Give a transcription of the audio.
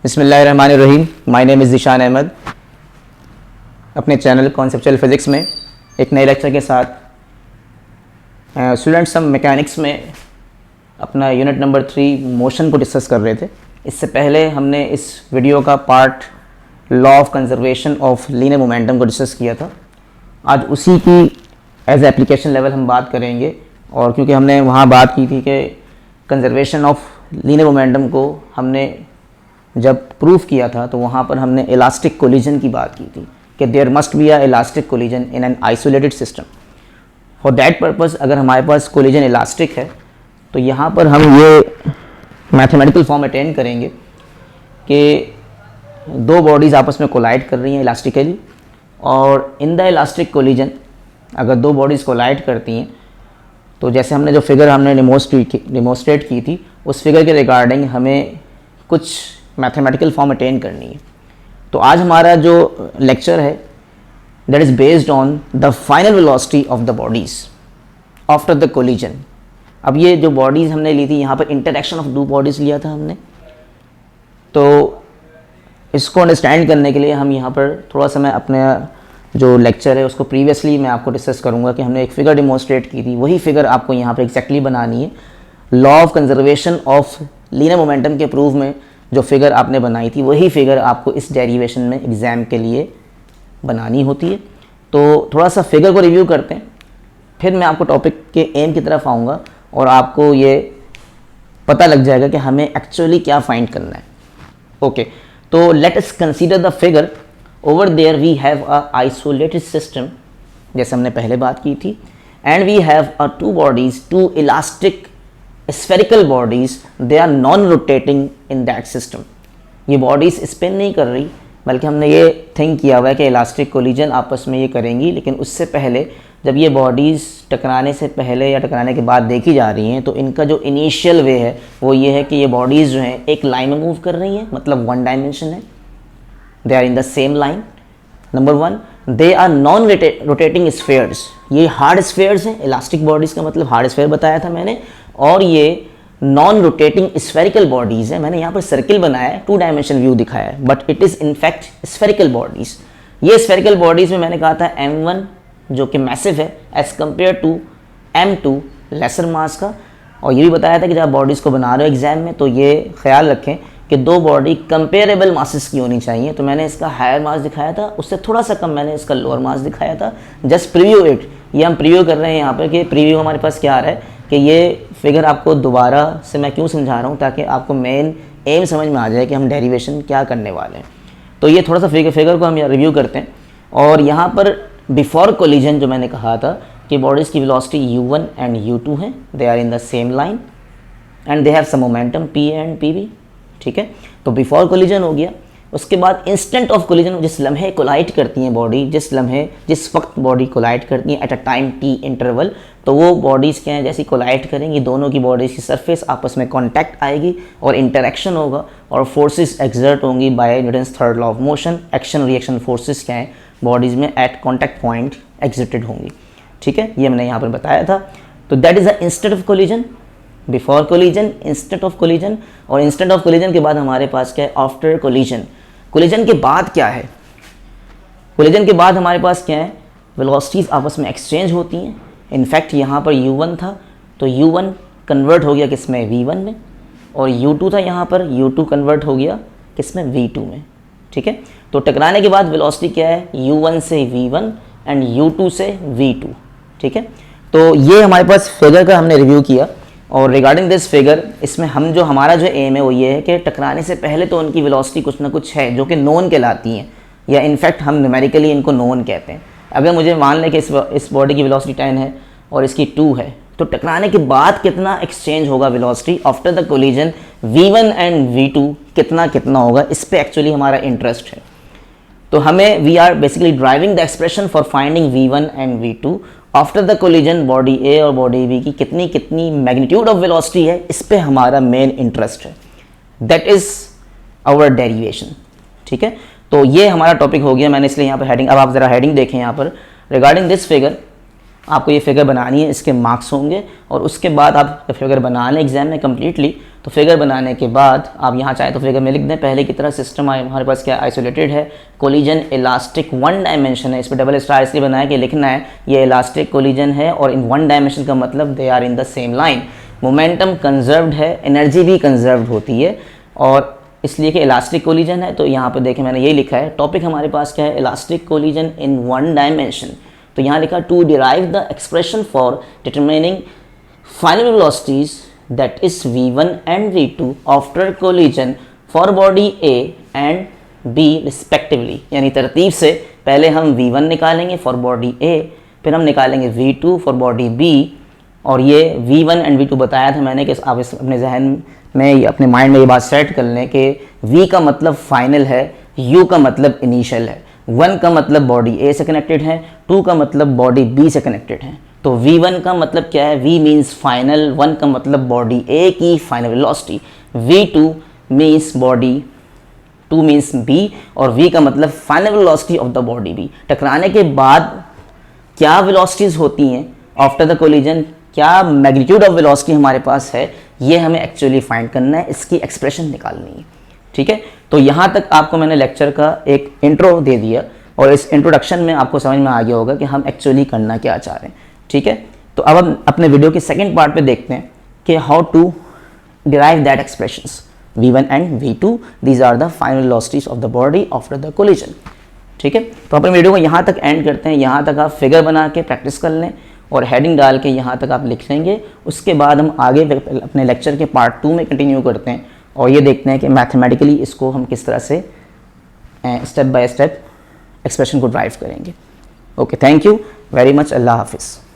बिस्मिल्लाहिर्रहमानिर्रहीम। My name is Zeeshan Ahmad. अपने channel conceptual physics में एक नए लेक्चर के साथ स्टूडेंट्स हम मैकेनिक्स में अपना यूनिट नंबर 3 मोशन को डिस्कस कर रहे थे। इससे पहले हमने इस वीडियो का part law of conservation of linear momentum को डिस्कस किया था। आज उसी की एज एप्लीकेशन लेवल हम बात करेंगे, और क्योंकि हमने वहाँ बात की थी कि कंजर्वेशन ऑफ लीनियर मोमेंटम को हमने जब प्रूफ किया था तो वहाँ पर हमने इलास्टिक कोलिजन की बात की थी कि there must be a elastic collision in an isolated system. For that purpose अगर हमारे पास कोलिजन इलास्टिक है तो यहाँ पर हम ये मैथमेटिकल फॉर्म अटेन करेंगे कि दो बॉडीज़ आपस में कोलाइड कर रही हैं इलास्टिकली, और इन द इलास्टिक कोलिजन अगर दो बॉडीज़ कोलाइड करती हैं तो जैसे हमने जो फिगर हमने डिमोस्ट्रेट की थी उस फिगर के रिगार्डिंग हमें कुछ मैथमेटिकल फॉर्म अटेन करनी है। तो आज हमारा जो लेक्चर है that is based on the final velocity of the bodies after the collision. अब ये जो बॉडीज़ हमने ली थी यहाँ पर इंटरेक्शन ऑफ दो बॉडीज़ लिया था हमने, तो इसको अंडरस्टैंड करने के लिए हम यहाँ पर थोड़ा सा मैं अपने जो लेक्चर है उसको प्रीवियसली मैं आपको डिस्कस करूँगा कि हमने एक फ़िगर डिमोस्ट्रेट की थी, वही फिगर आपको यहाँ पर एग्जैक्टली बनानी है। Law of conservation of linear momentum के प्रूफ में जो फिगर आपने बनाई थी वही फिगर आपको इस डेरिवेशन में एग्ज़ाम के लिए बनानी होती है। तो थोड़ा सा फिगर को रिव्यू करते हैं, फिर मैं आपको टॉपिक के एम की तरफ आऊँगा और आपको ये पता लग जाएगा कि हमें एक्चुअली क्या फाइंड करना है। ओके, तो let us consider the figure. Over there we have a isolated system, जैसे हमने पहले बात की थी, and we have a two bodies, two elastic spherical bodies, they are non-rotating in that system। ये बॉडीज़ स्पिन नहीं कर रही, बल्कि हमने ये थिंक किया हुआ है कि इलास्टिक कोलिजन आपस में ये करेंगी, लेकिन उससे पहले जब ये बॉडीज़ टकराने से पहले या टकराने के बाद देखी जा रही हैं तो इनका जो इनिशियल वे है वो ये है कि ये बॉडीज़ जो हैं एक लाइन में मूव कर रही हैं, मतलब वन डायमेंशन है, they are in the same line. Number one, they are non rotating spheres. ये हार्ड स्फेयर्स हैं, इलास्टिक बॉडीज़ का मतलब हार्ड स्फेयर बताया था मैंने, और ये नॉन रोटेटिंग स्फेरिकल बॉडीज़ है। मैंने यहाँ पर सर्किल बनाया है, 2 डायमेंशन व्यू दिखाया है, but it is in fact spherical bodies. ये स्फेरिकल बॉडीज़ में मैंने कहा था m1 जो कि मैसिव है as compared to m2 lesser mass का, और ये भी बताया था कि जब आप बॉडीज़ को बना रहे हो एग्जाम में तो ये ख्याल रखें कि दो बॉडी कंपेरेबल मासेस की होनी चाहिए। तो मैंने इसका हायर मास दिखाया था, उससे थोड़ा सा कम मैंने इसका लोअर मास दिखाया था। जस्ट प्रीव्यू इट, ये हम प्रीव्यू कर रहे हैं यहाँ पर कि प्रीव्यू हमारे पास क्या आ रहा है कि ये फिगर आपको दोबारा से मैं क्यों समझा रहा हूँ, ताकि आपको मेन एम समझ में आ जाए कि हम डेरिवेशन क्या करने वाले हैं। तो ये थोड़ा सा फिगर को हम रिव्यू करते हैं, और यहाँ पर बिफोर कोलिजन जो मैंने कहा था कि बॉडीज़ की वेलोसिटी u1 एंड u2 हैं, they are in the same line and they have some momentum p and pb। ठीक है, तो बिफोर कोलिजन हो गया। उसके बाद इंस्टेंट ऑफ कोलिजन, जिस लम्हे कोलाइड करती हैं बॉडी, जिस वक्त बॉडी कोलाइड करती हैं at a time t interval, तो वो बॉडीज़ क्या हैं, जैसी कोलाइड करेंगी दोनों की बॉडीज़ की सरफेस आपस में कांटेक्ट आएगी और इंटरेक्शन होगा और फोर्सेस एक्सर्ट होंगी by Newton's third law of motion. Action reaction forces क्या हैं बॉडीज़ में एट कॉन्टैक्ट पॉइंट एक्सिटेड होंगी। ठीक है, ये मैंने यहाँ पर बताया था। तो that is the instant of collision, before collision, instant of collision, और इंस्टेंट ऑफ कोलिजन के बाद हमारे पास क्या है, आफ्टर कोलिजन। कोलिजन के बाद क्या है, कोलिजन के बाद हमारे पास क्या है, वेलोसिटीज़ आपस में एक्सचेंज होती हैं। इनफैक्ट यहाँ पर u1 था तो u1 कन्वर्ट हो गया किस में, v1 में, और u2 था यहाँ पर, u2 कन्वर्ट हो गया किस में, v2 में। ठीक है, तो टकराने के बाद वेलोसिटी क्या है, u1 से v1 एंड u2 से v2। ठीक है, तो ये हमारे पास फिगर का हमने रिव्यू किया, और रिगार्डिंग दिस फिगर इसमें हम जो हमारा जो एम है वो ये है कि टकराने से पहले तो उनकी वेलोसिटी कुछ ना कुछ है जो कि नोन कहलाती हैं, या इनफैक्ट हम न्यूमेरिकली इनको नोन कहते हैं। अगर मुझे मान लें कि इस बॉडी की वेलोसिटी 10 है और इसकी 2 है, तो टकराने के बाद कितना एक्सचेंज होगा velocity after the collision, v1 and v2 कितना कितना होगा, इस पे एक्चुअली हमारा इंटरेस्ट है। तो हमें we are basically driving the expression for finding v1 and v2 after the collision, body A और बॉडी बी की कितनी कितनी मैग्नीट्यूड ऑफ वेलोसिटी है, इस पे हमारा मेन इंटरेस्ट है। That is our derivation. ठीक है, तो ये हमारा टॉपिक हो गया। मैंने इसलिए यहाँ पर हेडिंग, अब आप ज़रा हेडिंग देखें यहाँ पर, रिगार्डिंग दिस फिगर आपको ये फिगर बनानी है, इसके मार्क्स होंगे और उसके बाद आप फिगर बना लें एग्जाम में कम्प्लीटली। तो फिगर बनाने के बाद आप यहाँ चाहे तो फिगर में लिख दें पहले की तरह। सिस्टम हमारे पास क्या आइसोलेटेड है, कोलिजन इलास्टिक वन डायमेंशन है, इस पर डबल स्टार इसलिए बनाया कि लिखना है ये इलास्टिक कोलिजन है और इन वन डायमेंशन का मतलब they are in the same line. Momentum conserved है, एनर्जी भी कंजर्व्ड होती है और इसलिए कि इलास्टिक कोलिजन है। तो यहाँ पे देखें मैंने यही लिखा है, टॉपिक हमारे पास क्या है, elastic collision in one dimension. तो यहाँ लिखा to derive the expression for determining final velocities that is v1 and v2 after collision for body A and B respectively. यानी तरतीब से पहले हम v1 निकालेंगे फॉर बॉडी A, फिर हम निकालेंगे v2 फॉर बॉडी B। और ये v1 एंड v2 बताया था मैंने कि आप इस अपने जहन में अपने माइंड में ये बात सेट कर लें कि v का मतलब फाइनल है, u का मतलब इनिशियल है, 1 का मतलब बॉडी A से कनेक्टेड है, 2 का मतलब बॉडी B से कनेक्टेड है। तो v1 का मतलब क्या है, v मीन्स फाइनल, 1 का मतलब बॉडी A की final velocity, v2 means body 2 means B और v का मतलब final velocity of the body B। टकराने के बाद क्या वेलोसिटीज होती हैं आफ्टर द कोलिजन, क्या मैग्नीट्यूड ऑफ वेलोसिटी हमारे पास है, ये हमें एक्चुअली फाइंड करना है, इसकी एक्सप्रेशन निकालनी है। ठीक है, तो यहाँ तक आपको मैंने लेक्चर का एक इंट्रो दे दिया और इस इंट्रोडक्शन में आपको समझ में आ गया होगा कि हम एक्चुअली करना क्या चाह रहे हैं। ठीक है, तो अब हम अपने वीडियो के सेकंड पार्ट पे देखते हैं कि how to derive that expressions v1 and v2, these are the final velocities of the body after the collision. ठीक है, तो अपने वीडियो को यहाँ तक एंड करते हैं। यहाँ तक आप फिगर बना के प्रैक्टिस कर लें और हेडिंग डाल के यहाँ तक आप लिख लेंगे। उसके बाद हम आगे अपने लेक्चर के पार्ट 2 में कंटिन्यू करते हैं और ये देखते हैं कि मैथमेटिकली इसको हम किस तरह से स्टेप बाय स्टेप एक्सप्रेशन को ड्राइव करेंगे। Okay, thank you very much, अल्लाह हाफिज़।